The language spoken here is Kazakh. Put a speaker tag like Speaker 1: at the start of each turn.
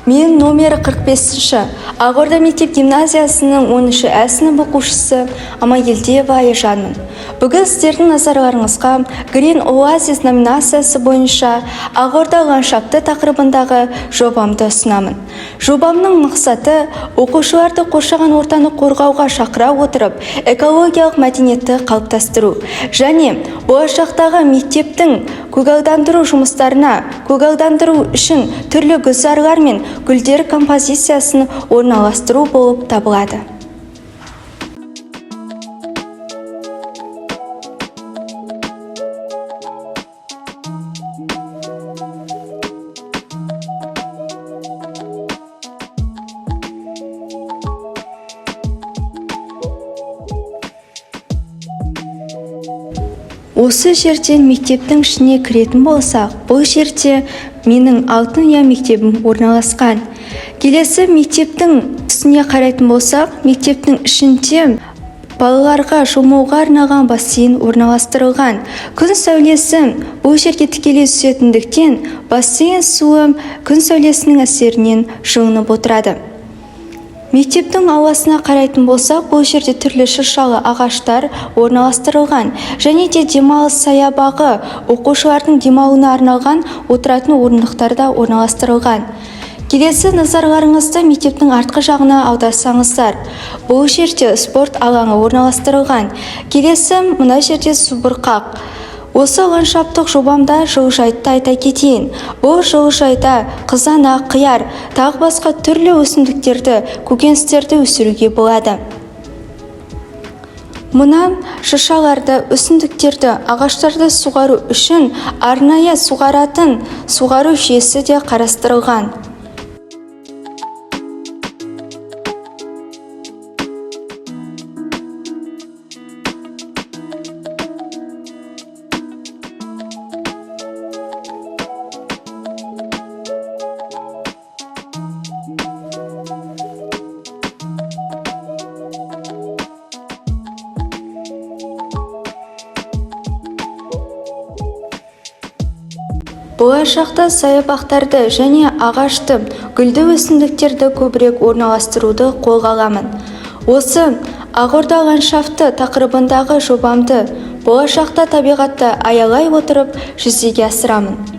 Speaker 1: Мен номері 45-ші Ақорда мектеп гимназиясының 10-ші Ә сынып оқушысы Амагелдиева Айжанмын. Бүгін сіздердің назарларыңызға Green Oasis номинациясы бойынша Ақорда ландшафты тақырыбындағы жобамды ұсынамын. Жобамның мақсаты оқушыларды қоршаған ортаны қорғауға шақыра отырып, экологиялық мәдениетті қалыптастыру және болашақтағы мектептің көгалдандыру жұмыстарына көгалдандыру үшін түрлі гүлзарлар мен гүлдер композициясын орналастыру болып табылады. Осы жерден мектептің ішіне кіретін болсақ, бұл жерде менің алтын ұя мектебім орналасқан. Келесі мектептің үстіне қарайтын болсақ, мектептің ішінде балаларға шомылуға арналған бассейн орналастырылған. Күн сәулесі бұл жерге тікелей түсетіндіктен, бассейн суы күн сәулесінің әсерінен жылынып отырады. Мектептің ауласына қарайтын болсақ, бұл жерде түрлі шыршалы ағаштар орналастырылған және де демалыс саябағы, оқушылардың демалуына арналған отыратын орындықтар да орналастырылған. Келесі назарларыңызды мектептің артқы жағына аударсаңыздар, бұл жерде спорт алаңы орналастырылған. Келесі мына жерде субұрқақ. Осы ландшафттық жобамда жылыжайды айта кетейін. Бұл жылыжайда қызанақ, қияр, тағы басқа түрлі өсімдіктерді, көкөністерді өсіруге болады. Мұнан шыршаларды, өсімдіктерді, ағаштарды суғару үшін арнайы суғаратын суғару жүйесі де қарастырылған. Болашақта саябақтарды және ағашты, гүлді өсімдіктерді көбірек орналастыруды қолға аламын. Осы Ақорда ландшафты тақырыбындағы жобамды болашақта табиғатты аялай отырып жүзеге асырамын.